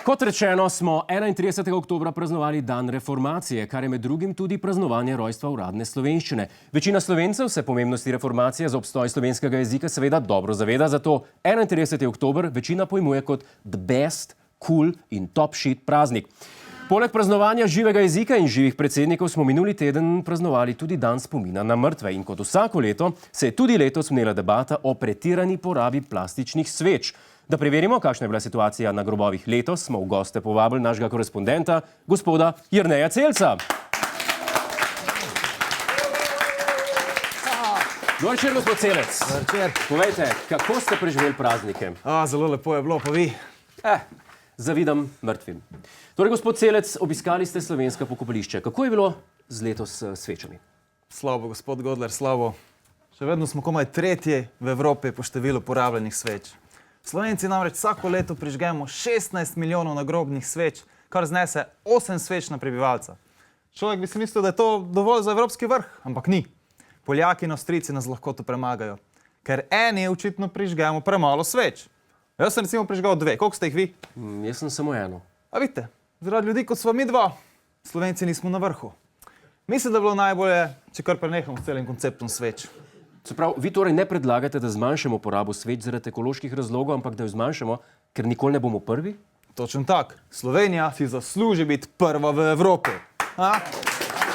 Kot rečeno, smo 31. oktobra praznovali dan reformacije, kar je med drugim tudi praznovanje rojstva uradne slovenščine. Večina Slovencev se pomembnosti reformacije za obstoj slovenskega jezika seveda dobro zaveda, zato 31. oktober večina pojmuje kot the best, cool in top shit praznik. Poleg praznovanja živega jezika in živih predsednikov smo minuli teden praznovali tudi dan spomina na mrtve. In kot vsako leto se je tudi letos vnela debata o pretirani porabi plastičnih sveč. Da preverimo, kakšna je bila situacija na grobovih letos, smo v goste povabili našega korespondenta, gospoda Jerneja Celca. Dobro večer, gospod Celec. Povejte, kako ste preživeli praznike? Zelo lepo je bilo, pa vi? Zavidam mrtvim. Torej, gospod Celec, obiskali ste slovenska pokopališča. Kako je bilo z letos svečami? Slabo, gospod Godler, slabo. Še vedno smo komaj tretji v Evropi po številu porabljenih sveč. Slovenci namreč vsako leto prižgemo 16 milijonov nagrobnih sveč, kar znese 8 sveč na prebivalca. Človek bi si mislil, da je to dovolj za evropski vrh, ampak ni. Poljaki in Avstrijci nas lahko to premagajo, ker eni očitno prižgemo premalo sveč. Jaz sem recimo prižgal 2, koliko ste jih vi? Jaz sem samo eno. A vidite, zaradi ljudi kot sva mi dva, Slovenci nismo na vrhu. Mislim, da bi bilo najbolje, če kar prenehamo s celim konceptom sveč. Se pravi, vi torej ne predlagate, da zmanjšamo porabo sveč zaradi ekoloških razlogov, ampak da jo zmanjšamo, ker nikoli ne bomo prvi? Točno tak. Slovenija si zasluži biti prva v Evropi.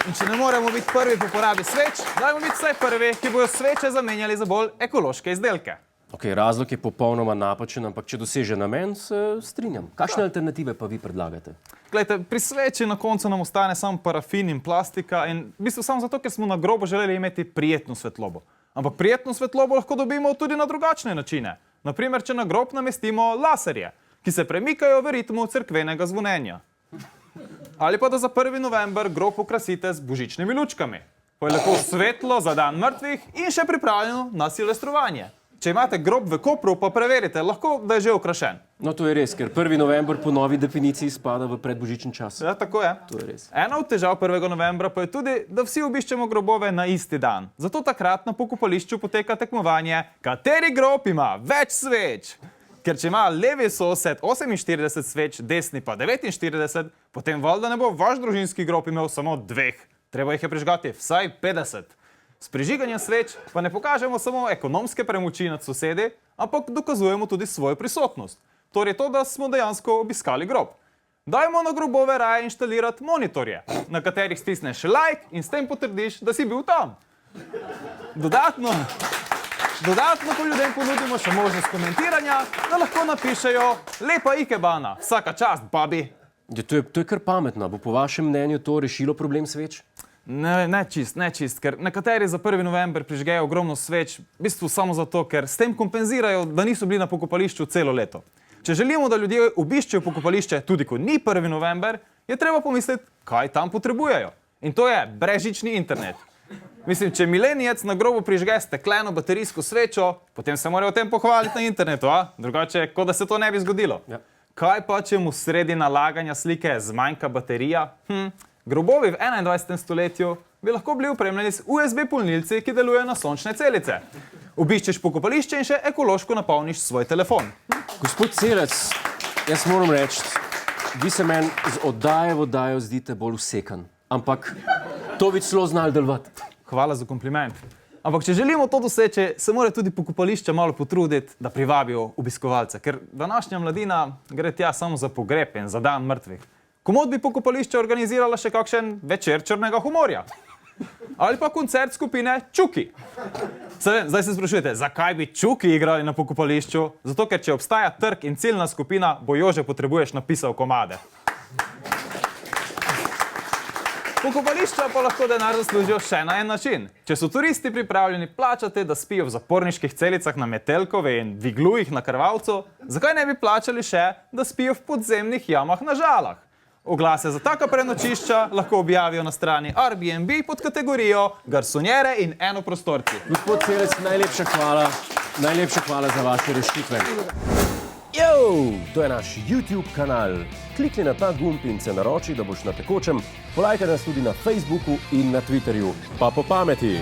In če ne moremo biti prvi po porabi sveč, dajmo biti vsaj prvi, ki bojo sveče zamenjali za bolj ekološke izdelke. Ok, razlog je popolnoma napačen, ampak če doseže namen, se strinjam. Kakšne alternative pa vi predlagate? Glejte, pri sveči na koncu nam ostane samo parafin in plastika in v bistvu samo zato, ker smo na grobo želeli imeti prijetno svetlobo. Ampak prijetno svetlobo lahko dobimo tudi na drugačne načine. Naprimer, če na grob namestimo laserje, ki se premikajo v ritmu cerkvenega zvonjenja. Ali pa da za 1. november grob okrasite z božičnimi lučkami. Pa je lepo svetlo za dan mrtvih in še pripravljeno na silvestrovanje. Če imate grob v Kopru, pa preverite, lahko da je že okrašen. No, to je res, ker 1. november po novi definiciji spada v predbožičen čas. Ja, tako je. To je res. Ena od težav 1. novembra pa je tudi, da vsi obiščemo grobove na isti dan. Zato takrat na pokopališču poteka tekmovanje, kateri grob ima več sveč. Ker če ima levi sosed 48 sveč, desni pa 49, potem valjda ne bo vaš družinski grob imel samo 2. Treba jih je prižgati vsaj 50. S prižiganjem sveč pa ne pokažemo samo ekonomske premoči nad sosedi, ampak dokazujemo tudi svojo prisotnost. Torej to, da smo dejansko obiskali grob. Dajmo na grobove raje inštalirati monitorje, na katerih stisneš like in s tem potrdiš, da si bil tam. Dodatno pa ljudem ponudimo še možnost komentiranja, da lahko napišejo lepa ikebana, vsaka čast, babi. Ja, to je kar pametno. Bo po vašem mnenju to rešilo problem sveč? Ne čist, ker nekateri za 1. november prižgejo ogromno sveč, v bistvu samo zato, ker s tem kompenzirajo, da niso bili na pokopališču celo leto. Če želimo, da ljudje obiščejo pokopališče tudi ko ni 1. november, je treba pomisliti, kaj tam potrebujejo. In to je brezžični internet. Mislim, če milenijec na grobu prižge stekleno baterijsko svečo, potem se mora o tem pohvaliti na internetu, drugače, kot da se to ne bi zgodilo. Ja. Kaj pa, če mu sredi nalaganja slike zmanjka baterija? Grobovi v 21. stoletju bi lahko bili opremljeni z USB polnilci, ki delujejo na sončne celice. Obiščeš pokopališče in še ekološko napolniš svoj telefon. Gospod Celec, jaz moram reči, vi se meni z oddaje v oddajo zdite bolj usekan, ampak to bi celo znali delovati. Hvala za kompliment. Ampak če želimo to doseči, se mora tudi pokopališče malo potruditi, da privabijo obiskovalce, ker današnja mladina gre tja samo za pogreb in za dan mrtvih. Komod bi pokopališče organizirala še kakšen večer črnega humorja. Ali pa koncert skupine Čuki. Zdaj se sprašujete, zakaj bi Čuki igrali na pokopališču? Zato, ker če obstaja trg in ciljna skupina, bo Jože potrebuješ napisal komade. Pokopališča pa lahko denar zaslužijo še na en način. Če so turisti pripravljeni plačati, da spijo v zaporniških celicah na Metelkovi in v iglujih na Krvavcu, zakaj ne bi plačali še, da spijo v podzemnih jamah na Žalah? Oglase za taka prenočišča lahko objavijo na strani Airbnb pod kategorijo garsonjere in enoprostorci. Gospod Celec, najlepša hvala za vaše rešitve. To je naš YouTube kanal. Klikni na ta gumb in se naroči, da boš na tekočem. Polajkaj nas tudi na Facebooku in na Twitterju. Pa po pameti!